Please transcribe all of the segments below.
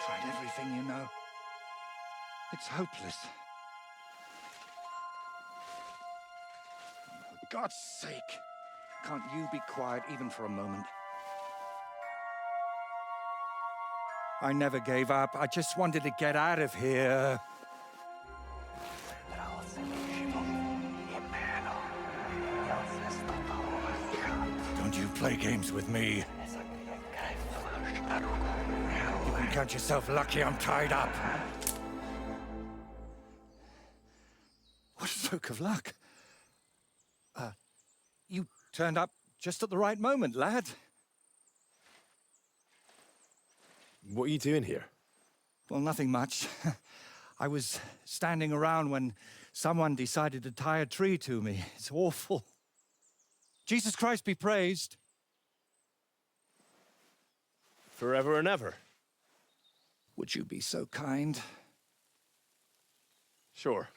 Tried everything, you know. It's hopeless. For God's sake, can't you be quiet even for a moment? I never gave up. I just wanted to get out of here. Don't you play games with me. You can count yourself lucky I'm tied up. What a stroke of luck. You turned up just at the right moment, lad. What are you doing here? Well, nothing much. I was standing around when someone decided to tie a tree to me. It's awful. Jesus Christ be praised. Forever and ever? Would you be so kind? Sure.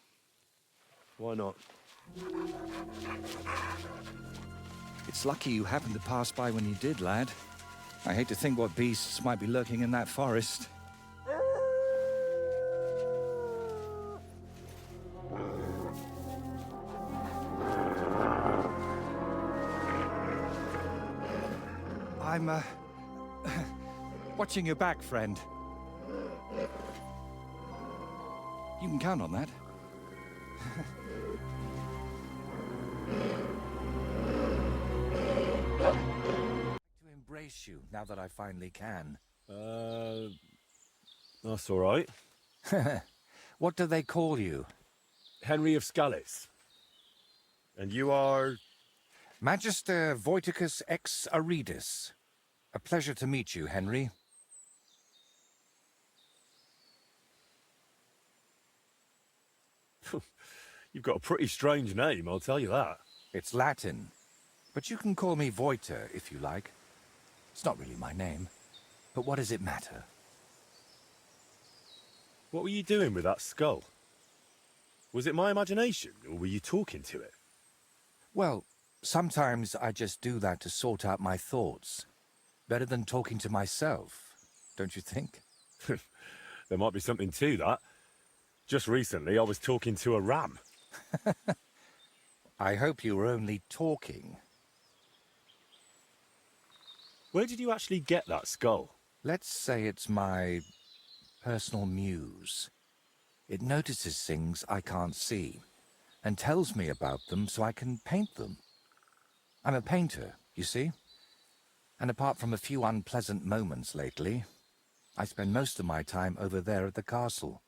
Why not? It's lucky you happened to pass by when you did, lad. I hate to think what beasts might be lurking in that forest. I'm, watching your back, friend. You can count on that. To embrace you now that I finally can. That's all right. What do they call you? Henry of Scales. And you are? Magister Voiticus ex Aridus. A pleasure to meet you, Henry. You've got a pretty strange name, I'll tell you that. It's Latin, but you can call me Voiter if you like. It's not really my name, but what does it matter? What were you doing with that skull? Was it my imagination, or were you talking to it? Well, sometimes I just do that to sort out my thoughts. Better than talking to myself, don't you think? There might be something to that. Just recently, I was talking to a ram. I hope you were only talking. Where did you actually get that skull? Let's say it's my personal muse. It notices things I can't see and tells me about them so I can paint them. I'm a painter, you see? And apart from a few unpleasant moments lately, I spend most of my time over there at the castle.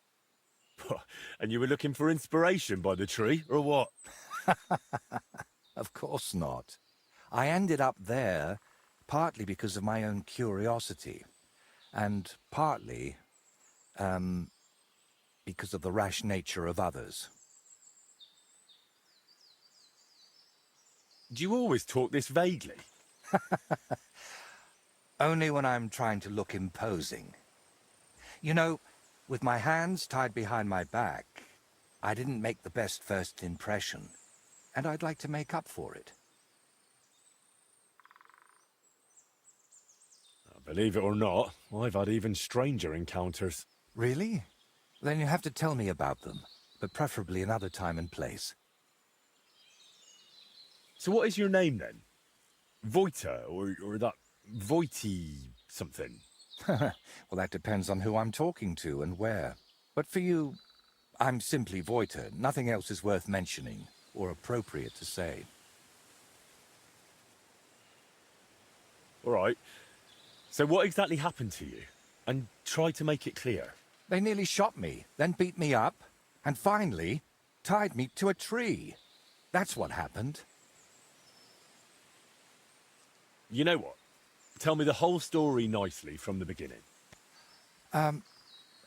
And you were looking for inspiration by the tree, or what? Of course not. I ended up there partly because of my own curiosity, and partly, because of the rash nature of others. Do you always talk this vaguely? Only when I'm trying to look imposing. You know, with my hands tied behind my back, I didn't make the best first impression, and I'd like to make up for it. Believe it or not, I've had even stranger encounters. Really? Then you have to tell me about them, but preferably another time and place. So what is your name then? Voiter, or that Voity something? Well, that depends on who I'm talking to and where. But for you, I'm simply Voiter. Nothing else is worth mentioning, or appropriate to say. All right. So what exactly happened to you? And try to make it clear. They nearly shot me, then beat me up, and finally tied me to a tree. That's what happened. You know what? Tell me the whole story nicely from the beginning.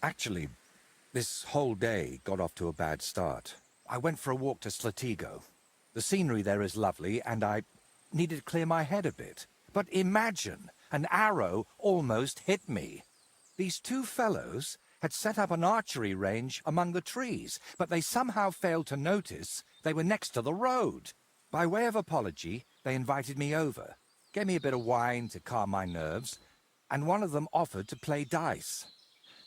Actually, this whole day got off to a bad start. I went for a walk to Slatigo. The scenery there is lovely, and I needed to clear my head a bit. But imagine, an arrow almost hit me. These two fellows had set up an archery range among the trees, but they somehow failed to notice they were next to the road. By way of apology, they invited me over, gave me a bit of wine to calm my nerves, and one of them offered to play dice.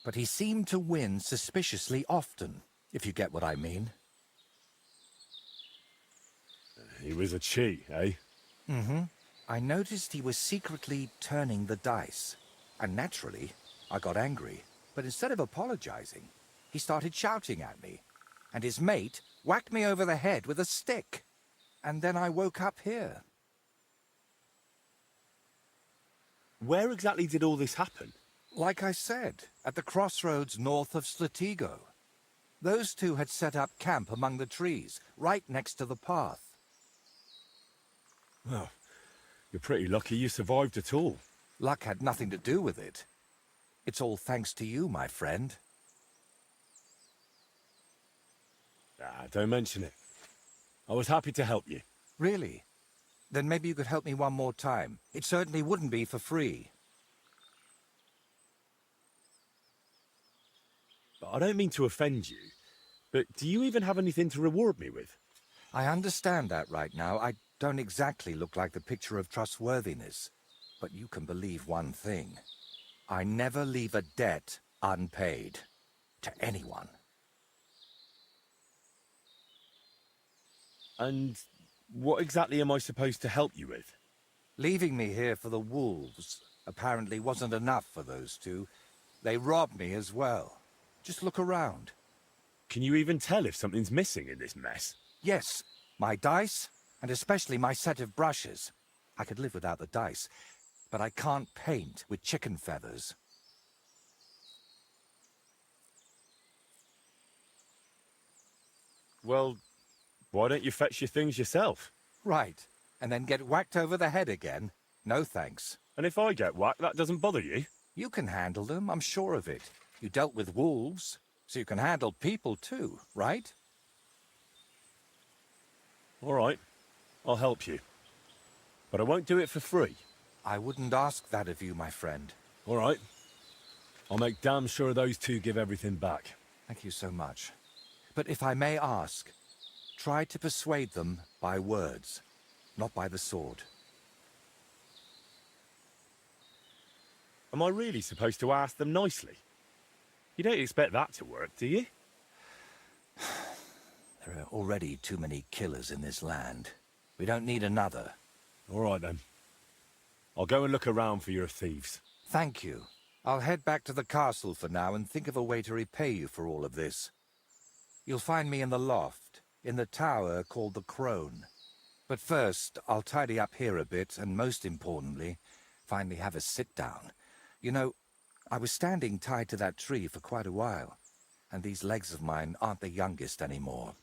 but he seemed to win suspiciously often, if you get what I mean. He was a cheat, eh? Mm-hmm. I noticed he was secretly turning the dice. And naturally, I got angry. But instead of apologizing, he started shouting at me. And his mate whacked me over the head with a stick. And then I woke up here. Where exactly did all this happen? Like I said, at the crossroads north of Slatigo. Those two had set up camp among the trees, right next to the path. Well, you're pretty lucky you survived at all. Luck had nothing to do with it. It's all thanks to you, my friend. Don't mention it. I was happy to help you. Really? Then maybe you could help me one more time. It certainly wouldn't be for free. But I don't mean to offend you, but do you even have anything to reward me with? I understand that right now. I don't exactly look like the picture of trustworthiness. But you can believe one thing. I never leave a debt unpaid. To anyone. And what exactly am I supposed to help you with? Leaving me here for the wolves apparently wasn't enough for those two. They robbed me as well. Just look around. Can you even tell if something's missing in this mess? Yes, my dice, and especially my set of brushes. I could live without the dice, but I can't paint with chicken feathers. Well, why don't you fetch your things yourself? Right, and then get whacked over the head again? No thanks. And if I get whacked, that doesn't bother you? You can handle them, I'm sure of it. You dealt with wolves, so you can handle people too, right? All right, I'll help you. But I won't do it for free. I wouldn't ask that of you, my friend. All right. I'll make damn sure those two give everything back. Thank you so much. But if I may ask, try to persuade them by words, not by the sword. Am I really supposed to ask them nicely? You don't expect that to work, do you? There are already too many killers in this land. We don't need another. All right, then. I'll go and look around for your thieves. Thank you. I'll head back to the castle for now and think of a way to repay you for all of this. You'll find me in the loft, in the tower called the Crone. But first, I'll tidy up here a bit, and most importantly, finally have a sit-down. You know, I was standing tied to that tree for quite a while, and these legs of mine aren't the youngest anymore.